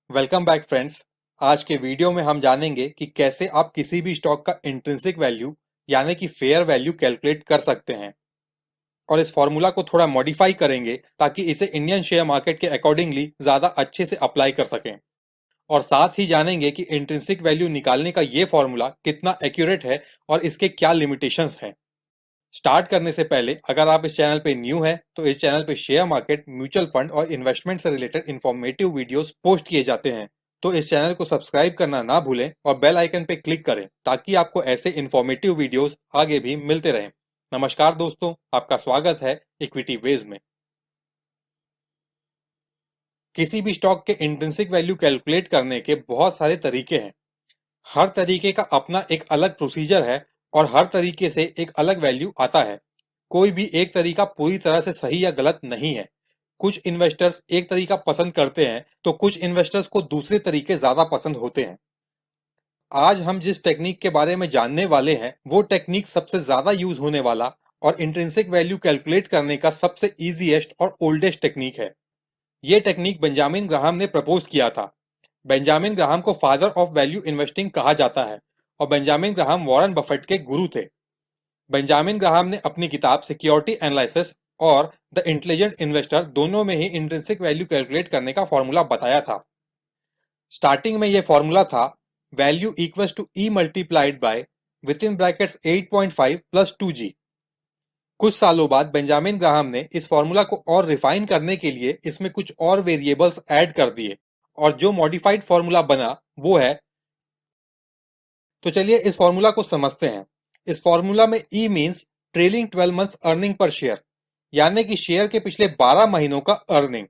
Welcome back friends. आज के video में हम जानेंगे कि कैसे आप किसी भी स्टॉक का इंट्रिंसिक वैल्यू यानी कि फेयर वैल्यू कैलकुलेट कर सकते हैं और इस फॉर्मूला को थोड़ा मॉडिफाई करेंगे ताकि इसे इंडियन शेयर मार्केट के अकॉर्डिंगली ज़्यादा अच्छे से अप्लाई कर सकें। और साथ ही जानेंगे कि इंट्रिंसिक वैल्यू निकालने का ये फॉर्मूला कितना एक्यूरेट है और इसके क्या लिमिटेशंस हैं। स्टार्ट करने से पहले अगर आप इस चैनल पे न्यू हैं तो इस चैनल पे शेयर मार्केट, म्यूचुअल फंड और इन्वेस्टमेंट से रिलेटेड इंफॉर्मेटिव वीडियोस पोस्ट किए जाते हैं। तो इस चैनल को सब्सक्राइब करना ना भूलें और बेल आइकन पे क्लिक करें ताकि आपको ऐसे इंफॉर्मेटिव वीडियोस आगे भी मिलते रहें। नमस्कार दोस्तों, आपका स्वागत है इक्विटी वेज में। किसी भी स्टॉक के इंट्रिंसिक वैल्यू कैलकुलेट करने के बहुत सारे तरीके हैं। हर तरीके का अपना एक अलग प्रोसीजर है और हर तरीके से एक अलग वैल्यू आता है। कोई भी एक तरीका पूरी तरह से सही या गलत नहीं है। कुछ इन्वेस्टर्स एक तरीका पसंद करते हैं तो कुछ इन्वेस्टर्स को दूसरे तरीके ज्यादा पसंद होते हैं। आज हम जिस टेक्निक के बारे में जानने वाले हैं वो टेक्निक सबसे ज्यादा यूज होने वाला और इंट्रिंसिक वैल्यू कैलकुलेट करने का सबसे इजीएस्ट और ओल्डेस्ट टेक्निक है। ये टेक्निक बेंजामिन ग्राहम ने प्रपोज किया था। बेंजामिन ग्राहम को फादर ऑफ वैल्यू इन्वेस्टिंग कहा जाता है और बेंजामिन ग्राहम वॉरेन बफेट के गुरु थे। बेंजामिन ग्राहम ने अपनी किताब सिक्योरिटी एनालिसिस और द इंटेलिजेंट इन्वेस्टर दोनों में ही इंट्रिंसिक वैल्यू कैलकुलेट करने का फॉर्मूला बताया था। स्टार्टिंग में यह फॉर्मूला था value equals to e multiplied by within brackets 8.5 plus 2g। कुछ सालों बाद बेंजामिन ग्राहम ने इस फॉर्मूला को और रिफाइन करने के लिए इसमें कुछ और वेरिएबल्स ऐड कर दिए और जो मॉडिफाइड फॉर्मूला बना वो है। तो चलिए इस फॉर्मूला को समझते हैं। इस फॉर्मूला में E means trailing 12 months earning पर शेयर, यानी कि शेयर के पिछले 12 महीनों का अर्निंग।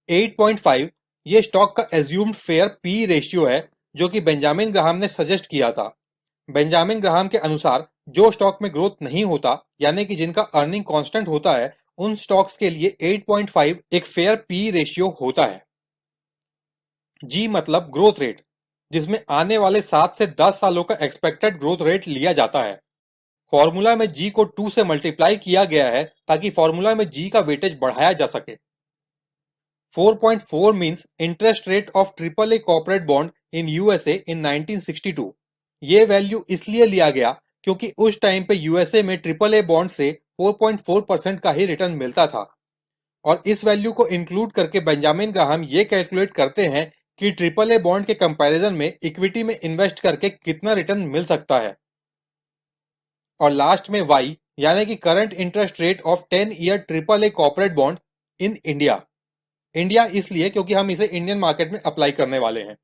8.5 ये स्टॉक का एज्यूम्ड फेयर पी रेशियो है जो कि बेंजामिन ग्राहम ने सजेस्ट किया था। बेंजामिन ग्राहम के अनुसार जो स्टॉक में ग्रोथ नहीं होता यानी कि जिनका अर्निंग कांस्टेंट होता है उन स्टॉक्स के लिए 8.5 एक फेयर पी रेशियो होता है। जी मतलब ग्रोथ रेट, जिसमें आने वाले 7 से 10 सालों का एक्सपेक्टेड ग्रोथ रेट लिया जाता है। फॉर्मूला में जी को 2 से मल्टीप्लाई किया गया है ताकि फॉर्मूला में जी का वेटेज बढ़ाया जा सके। 4.4 means interest rate of triple A corporate bond in USA in 1962। ये वैल्यू इसलिए लिया गया क्योंकि उस टाइम पे यूएसए में ट्रिपल ए बॉन्ड से 4.4% का ही रिटर्न मिलता था और इस वैल्यू को इंक्लूड करके बेंजामिन ग्राहम ये कैलकुलेट करते हैं कि ट्रिपल ए बॉन्ड के कंपैरिजन में इक्विटी में इन्वेस्ट करके कितना रिटर्न मिल सकता है। और लास्ट में वाई यानी कि current interest rate of 10 year triple A corporate bond in India. India इसलिए क्योंकि हम इसे इंडियन मार्केट में अप्लाई करने वाले हैं।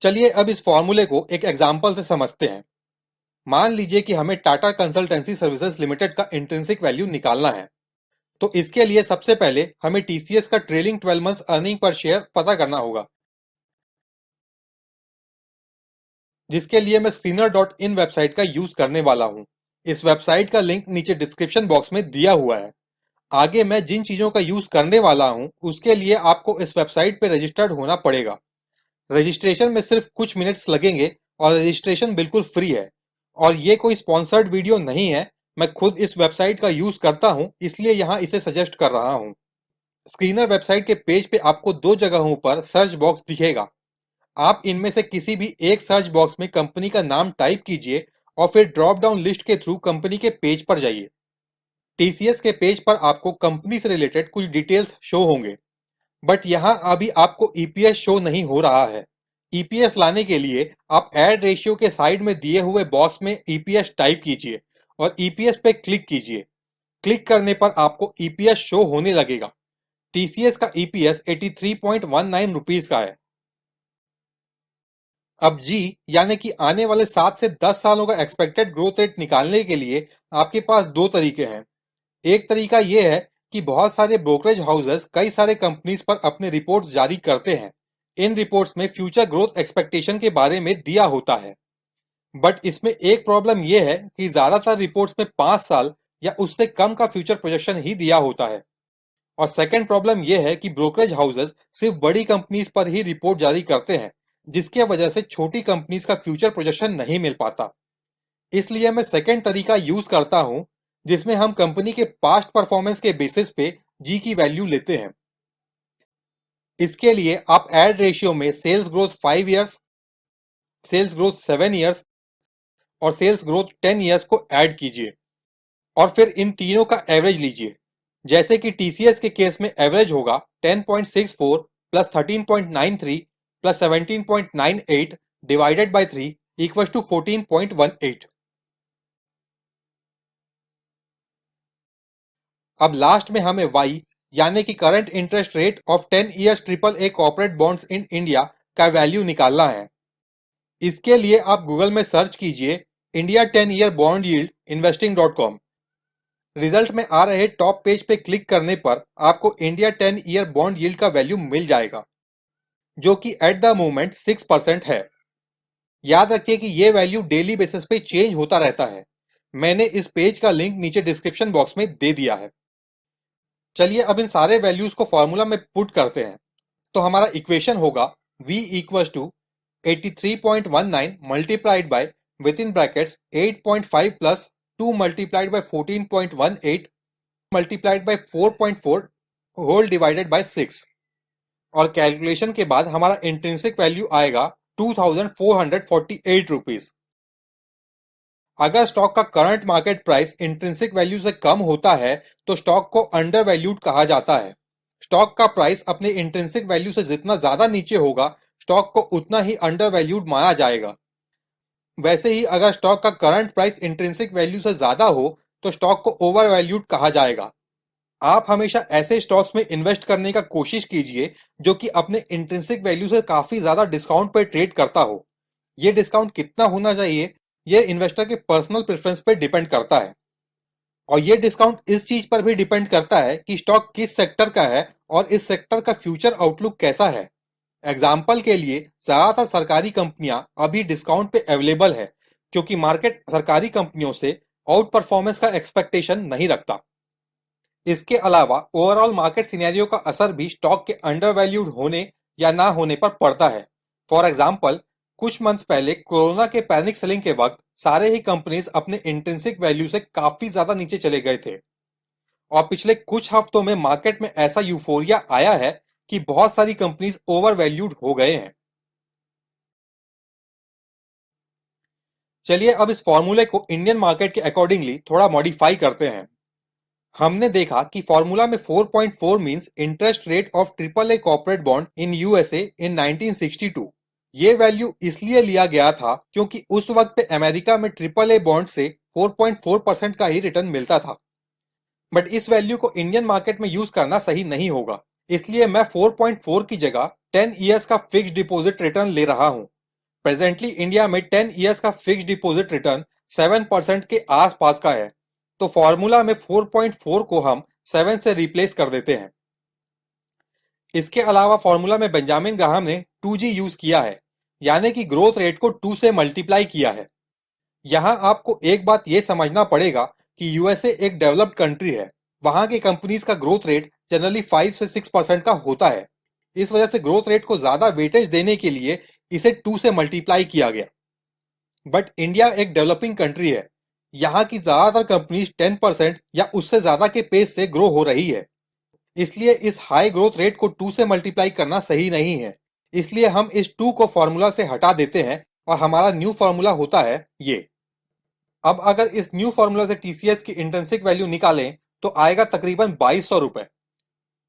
चलिए अब इस फॉर्मूले को एक एग्जांपल से समझते हैं। मान लीजिए कि हमें टाटा कंसल्टेंसी सर्विसेज लिमिटेड का इंट्रिंसिक वैल्यू निकालना है। तो इसके लिए सबसे पहले हमें टीसीएस का ट्रेलिंग 12 मंथ्स अर्निंग पर शेयर पता करना होगा, जिसके लिए मैं screener.in वेबसाइट का यूज करने वाला हूं। इस वेबसाइट का लिंक नीचे डिस्क्रिप्शन बॉक्स में दिया हुआ है। आगे मैं जिन चीजों का यूज करने वाला हूं उसके लिए आपको इस वेबसाइट पे रजिस्टर्ड होना पड़ेगा। रजिस्ट्रेशन में सिर्फ कुछ मिनट्स लगेंगे और रजिस्ट्रेशन बिल्कुल फ्री है और ये कोई स्पॉन्सर्ड वीडियो नहीं है। मैं खुद इस वेबसाइट का यूज करता हूं इसलिए यहां इसे सजेस्ट कर रहा हूं। स्क्रीनर वेबसाइट के पेज पे आपको दो जगहों पर सर्च बॉक्स दिखेगा। आप इनमें से किसी भी एक सर्च बॉक्स में कंपनी का नाम टाइप कीजिए और फिर ड्रॉप डाउन लिस्ट के थ्रू कंपनी के पेज पर जाइए। टीसीएस के पेज पर आपको कंपनी से रिलेटेड कुछ डिटेल्स शो होंगे, बट यहाँ अभी आपको ईपीएस शो नहीं हो रहा है। ईपीएस लाने के लिए आप एड रेशियो के साइड में दिए हुए बॉक्स में ईपीएस टाइप कीजिए और ईपीएस पे क्लिक कीजिए। क्लिक करने पर आपको ईपीएस शो होने लगेगा। टीसीएस का ईपीएस 83.19 रुपीज का है। अब जी यानी कि आने वाले 7 से 10 सालों का एक्सपेक्टेड ग्रोथ रेट निकालने के लिए आपके पास दो तरीके हैं। एक तरीका यह है कि बहुत सारे ब्रोकरेज हाउसेस कई सारे कंपनीज पर अपने रिपोर्ट्स जारी करते हैं। इन रिपोर्ट्स में फ्यूचर ग्रोथ एक्सपेक्टेशन के बारे में दिया होता है, बट इसमें एक प्रॉब्लम यह है कि ज्यादातर रिपोर्ट्स में 5 साल या उससे कम का फ्यूचर प्रोजेक्शन ही दिया होता है। और सेकेंड प्रॉब्लम यह है कि ब्रोकरेज हाउसेस सिर्फ बड़ी कंपनीज पर ही रिपोर्ट जारी करते हैं, जिसके वजह से छोटी कंपनीज का फ्यूचर प्रोजेक्शन नहीं मिल पाता। इसलिए मैं सेकेंड तरीका यूज करता हूं जिसमें हम कंपनी के पास्ट परफॉर्मेंस के बेसिस पे जी की वैल्यू लेते हैं। इसके लिए आप एड रेशियो में sales growth 5 years, sales growth 7 years और सेल्स ग्रोथ 10 इयर्स को ऐड कीजिए और फिर इन तीनों का एवरेज लीजिए। जैसे कि टीसीएस के केस में एवरेज होगा 10.64 plus 13.93 plus 17.98 divided by 3 equals to 14.18। अब लास्ट में हमें वाई यानी कि current interest rate of 10 years triple A corporate bonds in India का वैल्यू निकालना है। इसके लिए आप गूगल में सर्च कीजिए India 10 year bond yield investing.com। Result में आ रहे टॉप पेज पे क्लिक करने पर आपको इंडिया 10 ईयर बॉन्ड यील्ड का वैल्यू मिल जाएगा, जो कि एट द मोमेंट 6% है। याद रखिए कि ये वैल्यू डेली बेसिस पे चेंज होता रहता है। मैंने इस पेज का लिंक नीचे डिस्क्रिप्शन बॉक्स में दे दिया है। चलिए अब इन सारे वैल्यूज को फॉर्मूला में पुट करते हैं। तो हमारा इक्वेशन होगा v equals to 83.19 multiplied by within brackets 8.5 plus 2 multiplied by 14.18 multiplied by 4.4 whole divided by 6 और कैलकुलेशन के बाद हमारा इंट्रिंसिक वैल्यू आएगा 2448 रुपीज। अगर स्टॉक का current market price intrinsic value से कम होता है तो स्टॉक को अंडर वैल्यूड कहा जाता है। स्टॉक का प्राइस अपने इंट्रिंसिक वैल्यू से जितना ज्यादा नीचे होगा स्टॉक को उतना ही अंडर वैल्यूड माना जाएगा। वैसे ही अगर स्टॉक का करंट प्राइस इंट्रिंसिक वैल्यू से ज्यादा हो तो स्टॉक को ओवर वैल्यूड कहा जाएगा। आप हमेशा ऐसे स्टॉक्स में इन्वेस्ट करने का कोशिश कीजिए जो कि अपने इंट्रिंसिक वैल्यू से काफी ज्यादा डिस्काउंट पर ट्रेड करता हो। ये डिस्काउंट कितना होना चाहिए ये इन्वेस्टर के पर्सनल प्रेफरेंस पर डिपेंड करता है और ये डिस्काउंट इस चीज पर भी डिपेंड करता है कि स्टॉक किस सेक्टर का है और इस सेक्टर का फ्यूचर आउटलुक कैसा है। एग्जाम्पल के लिए ज्यादातर सरकारी कंपनियां अभी डिस्काउंट पे अवेलेबल है क्योंकि मार्केट सरकारी कंपनियों से आउट परफॉर्मेंस का एक्सपेक्टेशन नहीं रखता। इसके अलावा ओवरऑल मार्केट सिनेरियो का असर भी स्टॉक के अंडर वैल्यूड होने या ना होने पर पड़ता है। फॉर एग्जाम्पल कुछ मंथ्स पहले कोरोना के पैनिक सेलिंग के वक्त सारे ही कंपनीज अपने इंट्रिंसिक वैल्यू से काफी ज्यादा नीचे चले गए थे और पिछले कुछ हफ्तों में मार्केट में ऐसा यूफोरिया आया है कि बहुत सारी कंपनीज ओवर वैल्यूड हो गए हैं। चलिए अब इस फॉर्मूले को इंडियन मार्केट के अकॉर्डिंगली थोड़ा मॉडिफाई करते हैं। हमने देखा कि फॉर्मूला में 4.4 means interest rate of triple A corporate bond in USA in 1962। ये वैल्यू इसलिए लिया गया था क्योंकि उस वक्त पे अमेरिका में ट्रिपल ए बॉन्ड से 4.4% का ही रिटर्न मिलता था। बट इस वैल्यू को इंडियन मार्केट में यूज करना सही नहीं होगा, इसलिए मैं 4.4 की जगह 10 इयर्स का फिक्स्ड डिपॉजिट रिटर्न ले रहा हूं। प्रेजेंटली इंडिया में 10 इयर्स का फिक्स्ड डिपॉजिट रिटर्न 7% के आसपास का है, तो फॉर्मूला में 4.4 को हम 7 से रिप्लेस कर देते हैं। इसके अलावा फॉर्मूला में बेंजामिन ग्राहम ने 2G यूज किया है, यानी कि ग्रोथ रेट को 2 से मल्टीप्लाई किया है। यहां आपको एक बात यह समझना पड़ेगा कि यूएसए एक डेवलप्ड कंट्री है। वहां की कंपनीज का ग्रोथ रेट जनरली 5 से 6% का होता है। इस वजह से ग्रोथ रेट को ज्यादा वेटेज देने के लिए इसे 2 से मल्टीप्लाई किया गया। बट इंडिया एक डेवलपिंग कंट्री है। यहाँ की ज्यादातर कंपनीज 10% या उससे ज्यादा के पेस से ग्रो हो रही है, इसलिए इस हाई ग्रोथ रेट को 2 से मल्टीप्लाई करना सही नहीं है। इसलिए हम इस 2 को फॉर्मूला से हटा देते हैं और हमारा न्यू फॉर्मूला होता है ये। अब अगर इस न्यू फॉर्मूला से टीसीएस की इंट्रिंसिक वैल्यू निकालें तो आएगा तकरीबन 2200 रुपए।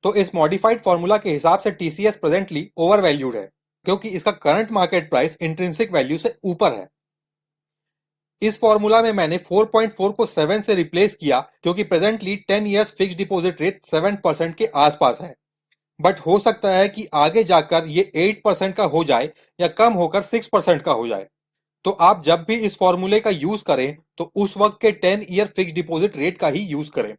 तो इस मॉडिफाइड फॉर्मूला के हिसाब से टीसीएस प्रेजेंटली ओवर वैल्यूड है क्योंकि इसका current market price intrinsic value से ऊपर है। इस फॉर्मूला में मैंने 4.4 को 7 से रिप्लेस किया क्योंकि presently 10 years fixed deposit rate 7% के आसपास है। बट हो सकता है कि आगे जाकर ये 8% का हो जाए या कम होकर 6% का हो जाए। तो आप जब भी इस फॉर्मूले का यूज करें तो उस वक्त के 10 ईयर फिक्स्ड डिपॉजिट रेट का ही यूज करें।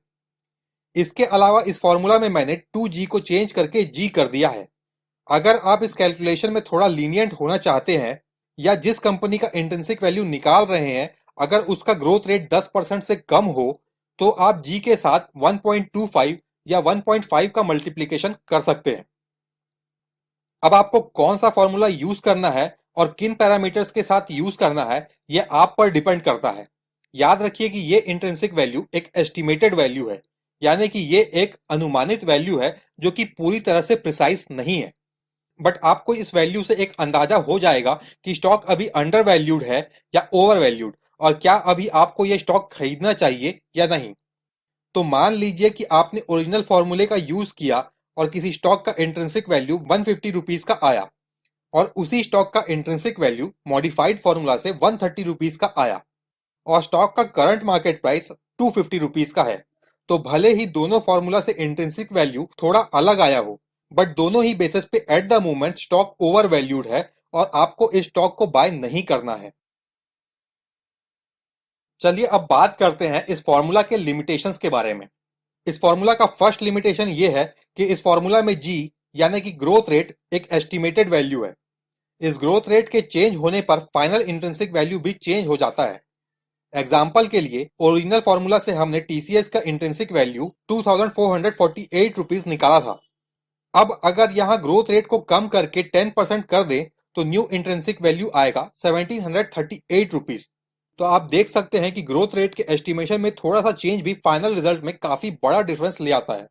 इसके अलावा इस फॉर्मूला में मैंने 2G को चेंज करके G कर दिया है। अगर आप इस कैलकुलेशन में थोड़ा लीनियंट होना चाहते हैं या जिस कंपनी का इंट्रिंसिक वैल्यू निकाल रहे हैं अगर उसका ग्रोथ रेट 10% से कम हो तो आप G के साथ 1.25 या 1.5 का मल्टीप्लीकेशन कर सकते हैं। अब आपको कौन सा फॉर्मूला यूज करना है और किन पैरामीटर्स के साथ यूज करना है यह आप पर डिपेंड करता है। याद रखिए कि ये इंट्रिंसिक वैल्यू एक एस्टिमेटेड वैल्यू है, यानी कि ये एक अनुमानित वैल्यू है जो कि पूरी तरह से प्रिसाइज नहीं है। बट आपको इस वैल्यू से एक अंदाजा हो जाएगा कि स्टॉक अभी अंडर वैल्यूड है या ओवर वैल्यूड, और क्या अभी आपको यह स्टॉक खरीदना चाहिए या नहीं। तो मान लीजिए कि आपने ओरिजिनल फॉर्मूले का यूज किया और किसी स्टॉक का इंट्रिंसिक वैल्यू 150 रुपीज का आया, और उसी स्टॉक का इंट्रिंसिक वैल्यू मॉडिफाइड फॉर्मूला से 130 रुपीज का आया, और स्टॉक का करंट मार्केट प्राइस 250 रुपीज का है। तो भले ही दोनों फॉर्मूला से इंट्रिंसिक वैल्यू थोड़ा अलग आया हो, बट दोनों ही बेसिस पे at the moment stock over valued है और आपको इस स्टॉक को बाय नहीं करना है। चलिए अब बात करते हैं इस फॉर्मूला के लिमिटेशंस के बारे में। इस फॉर्मूला का फर्स्ट लिमिटेशन ये है कि इस फॉर्मूला में जी यानी कि ग्रोथ रेट एक एस्टिमेटेड वैल्यू है। इस ग्रोथ रेट के चेंज होने पर फाइनल इंट्रिंसिक वैल्यू भी चेंज हो जाता है। एग्जाम्पल के लिए ओरिजिनल फॉर्मूला से हमने टीसीएस का इंट्रिंसिक वैल्यू 2448 रुपीज निकाला था। अब अगर यहाँ ग्रोथ रेट को कम करके 10% कर दे तो न्यू इंट्रिंसिक वैल्यू आएगा 1738 रुपीज। तो आप देख सकते हैं कि ग्रोथ रेट के एस्टिमेशन में थोड़ा सा चेंज भी फाइनल रिजल्ट में काफी बड़ा डिफरेंस ले आता है।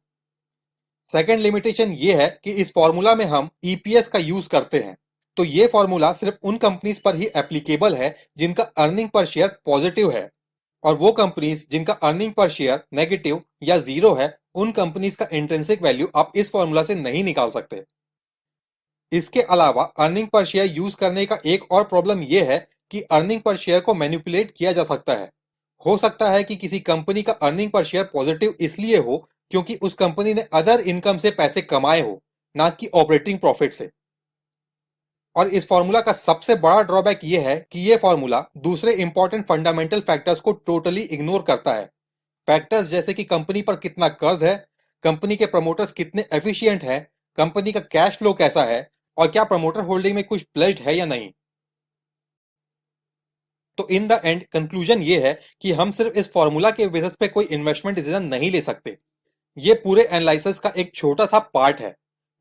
सेकेंड लिमिटेशन ये है कि इस फॉर्मूला में हम ईपीएस का यूज करते हैं। तो ये फॉर्मूला सिर्फ उन कंपनीज पर ही एप्लीकेबल है जिनका अर्निंग पर शेयर पॉजिटिव है, और वो कंपनीज जिनका अर्निंग पर शेयर नेगेटिव या जीरो है, उन कंपनीज का इंट्रिंसिक वैल्यू आप इस फॉर्मूला से नहीं निकाल सकते। इसके अलावा अर्निंग पर शेयर यूज करने का एक और प्रॉब्लम यह है कि अर्निंग पर शेयर को मैनिपुलेट किया जा सकता है। हो सकता है कि किसी कंपनी का अर्निंग पर शेयर पॉजिटिव इसलिए हो क्योंकि उस कंपनी ने अदर इनकम से पैसे कमाए हो, ना कि ऑपरेटिंग प्रॉफिट से। और इस फॉर्मूला का सबसे बड़ा ड्रॉबैक यह है कि यह फॉर्मूला दूसरे इंपॉर्टेंट फंडामेंटल फैक्टर्स को टोटली इग्नोर करता है। फैक्टर्स जैसे कि कंपनी पर कितना कर्ज है, कंपनी के प्रमोटर्स कितने एफिशिएंट हैं, कंपनी का कैश फ्लो कैसा है, और क्या प्रमोटर होल्डिंग में कुछ प्लेज्ड है या नहीं। तो इन द एंड कंक्लूजन ये है कि हम सिर्फ इस फॉर्मूला के बेसिस पे कोई इन्वेस्टमेंट डिसीजन नहीं ले सकते। ये पूरे एनालिसिस का एक छोटा सा पार्ट है।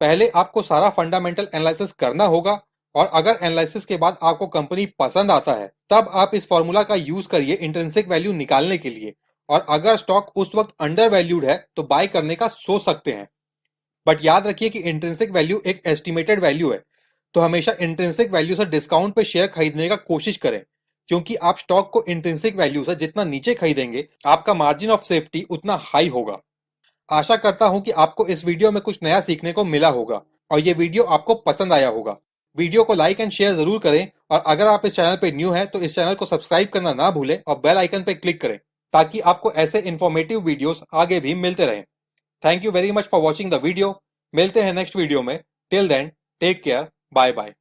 पहले आपको सारा फंडामेंटल एनालिसिस करना होगा, और अगर एनालिसिस के बाद आपको कंपनी पसंद आता है तब आप इस फॉर्मूला का यूज करिए इंट्रिंसिक वैल्यू निकालने के लिए, और अगर स्टॉक उस वक्त अंडर वैल्यूड है तो बाय करने का सोच सकते हैं। बट याद रखिए कि इंट्रिंसिक वैल्यू एक एस्टिमेटेड वैल्यू है, तो हमेशा इंट्रिंसिक वैल्यू से डिस्काउंट पे शेयर खरीदने का कोशिश करें, क्योंकि आप स्टॉक को इंट्रिंसिक वैल्यू से जितना नीचे खरीदेंगे आपका मार्जिन ऑफ सेफ्टी उतना हाई होगा। आशा करता हूं कि आपको इस वीडियो में कुछ नया सीखने को मिला होगा और ये वीडियो आपको पसंद आया होगा। वीडियो को लाइक एंड शेयर जरूर करें, और अगर आप इस चैनल पे न्यू हैं तो इस चैनल को सब्सक्राइब करना ना भूलें और बेल आइकन पे क्लिक करें ताकि आपको ऐसे इंफॉर्मेटिव वीडियोस आगे भी मिलते रहें। Thank you very much for watching the video. मिलते हैं नेक्स्ट वीडियो में। Till then take care, bye bye.